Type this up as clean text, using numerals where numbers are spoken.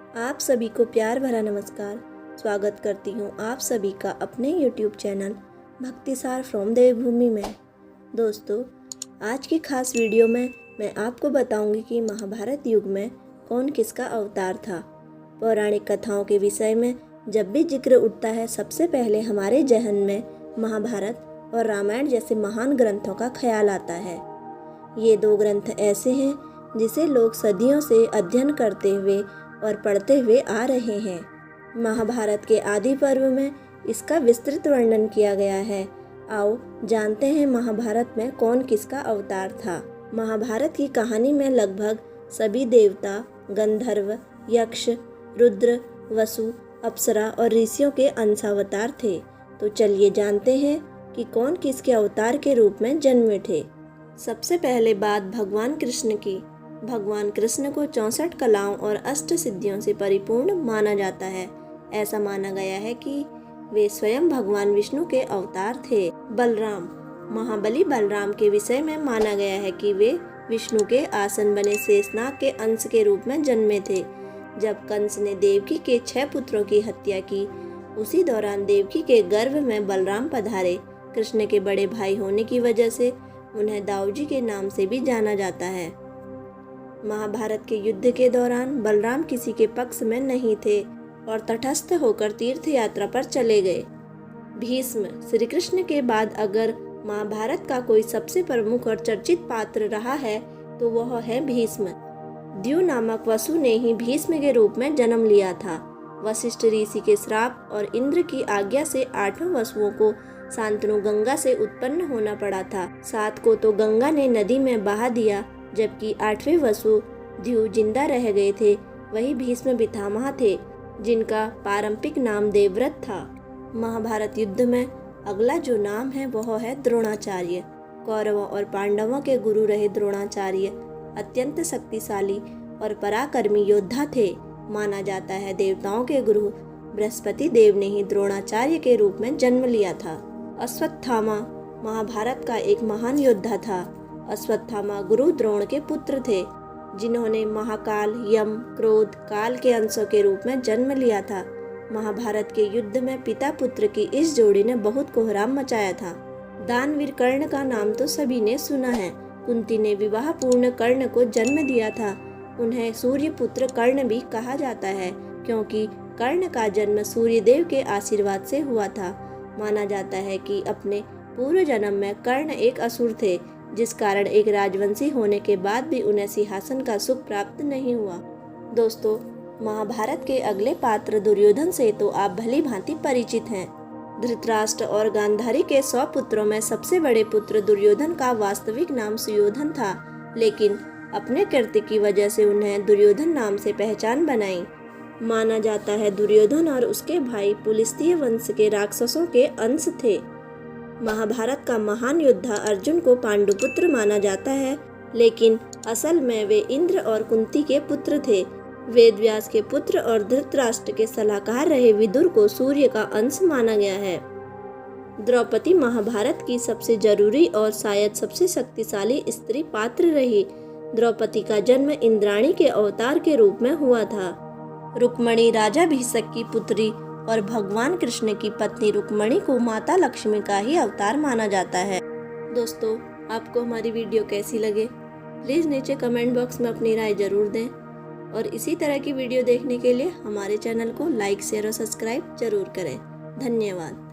आप सभी को प्यार भरा नमस्कार। स्वागत करती हूँ आप सभी का अपने YouTube चैनल भक्तिसार फ्रॉम देवभूमि में। दोस्तों, आज की खास वीडियो में मैं आपको बताऊंगी कि महाभारत युग में कौन किसका अवतार था। पौराणिक कथाओं के विषय में जब भी जिक्र उठता है, सबसे पहले हमारे जहन में महाभारत और रामायण जैसे महान ग्रंथों का ख्याल आता है। ये दो ग्रंथ ऐसे हैं जिसे लोग सदियों से अध्ययन करते हुए और पढ़ते हुए आ रहे हैं। महाभारत के आदि पर्व में इसका विस्तृत वर्णन किया गया है। आओ जानते हैं महाभारत में कौन किसका अवतार था। महाभारत की कहानी में लगभग सभी देवता, गंधर्व, यक्ष, रुद्र, वसु, अप्सरा और ऋषियों के अंशावतार थे। तो चलिए जानते हैं कि कौन किसके अवतार के रूप में जन्मे थे। सबसे पहले बात भगवान कृष्ण की। भगवान कृष्ण को 64 कलाओं और अष्ट सिद्धियों से परिपूर्ण माना जाता है। ऐसा माना गया है कि वे स्वयं भगवान विष्णु के अवतार थे। बलराम, महाबली बलराम के विषय में माना गया है कि वे विष्णु के आसन बने शेषनाग के अंश के रूप में जन्मे थे। जब कंस ने देवकी के 6 पुत्रों की हत्या की, उसी दौरान देवकी के गर्भ में बलराम पधारे। कृष्ण के बड़े भाई होने की वजह से उन्हें दाऊजी के नाम से भी जाना जाता है। महाभारत के युद्ध के दौरान बलराम किसी के पक्ष में नहीं थे और तटस्थ होकर तीर्थ यात्रा पर चले गए। भीष्म, श्री कृष्ण के बाद अगर महाभारत का कोई सबसे प्रमुख और चर्चित पात्र रहा है तो वह है भीष्म। द्यू नामक वसु ने ही भीष्म के रूप में जन्म लिया था। वशिष्ठ ऋषि के श्राप और इंद्र की आज्ञा से 8 वसुओं को शांतनु गंगा से उत्पन्न होना पड़ा था। 7 को तो गंगा ने नदी में बहा दिया, जबकि 8वें वसु द्यू जिंदा रह गए थे। वही भीष्म पितामह थे, जिनका पारंपरिक नाम देवव्रत था। महाभारत युद्ध में अगला जो नाम है वह है द्रोणाचार्य। कौरवों और पांडवों के गुरु रहे द्रोणाचार्य अत्यंत शक्तिशाली और पराक्रमी योद्धा थे। माना जाता है देवताओं के गुरु बृहस्पति देव ने ही द्रोणाचार्य के रूप में जन्म लिया था। अश्वत्थामा महाभारत का एक महान योद्धा था। अश्वत्थामा गुरु द्रोण के पुत्र थे, जिन्होंने महाकाल, यम, क्रोध, काल के अंशों के रूप में जन्म लिया था। महाभारत के युद्ध में पिता पुत्र की इस जोड़ी ने बहुत कोहराम मचाया था। दानवीर कर्ण का नाम तो सभी ने सुना है। कुंती ने विवाह पूर्ण कर्ण को जन्म दिया था। उन्हें सूर्य पुत्र कर्ण भी कहा जाता है, क्योंकि कर्ण का जन्म सूर्य देव के आशीर्वाद से हुआ था। माना जाता है कि अपने पूर्व जन्म में कर्ण एक असुर थे, जिस कारण एक राजवंशी होने के बाद भी उन्हें सिंहासन का सुख प्राप्त नहीं हुआ। दोस्तों, महाभारत के अगले पात्र दुर्योधन से तो आप भली भांति परिचित हैं। धृतराष्ट्र और गांधारी के 100 पुत्रों में सबसे बड़े पुत्र दुर्योधन का वास्तविक नाम सुयोधन था, लेकिन अपने कृत्य की वजह से उन्हें दुर्योधन नाम से पहचान बनाई। माना जाता है दुर्योधन और उसके भाई पुलस्त्य वंश के राक्षसों के अंश थे। महाभारत का महान योद्धा अर्जुन को पांडुपुत्र माना जाता है, लेकिन असल में वे इंद्र और कुंती के पुत्र थे। वेदव्यास के पुत्र और धृतराष्ट्र के सलाहकार रहे विदुर को सूर्य का अंश माना गया है। द्रौपदी महाभारत की सबसे जरूरी और शायद सबसे शक्तिशाली स्त्री पात्र रही। द्रौपदी का जन्म इंद्राणी के अवतार के रूप में हुआ था। रुक्मणी राजा भीष्मक की पुत्री और भगवान कृष्ण की पत्नी रुक्मणी को माता लक्ष्मी का ही अवतार माना जाता है। दोस्तों, आपको हमारी वीडियो कैसी लगे, प्लीज़ नीचे कमेंट बॉक्स में अपनी राय जरूर दें और इसी तरह की वीडियो देखने के लिए हमारे चैनल को लाइक, शेयर और सब्सक्राइब जरूर करें। धन्यवाद।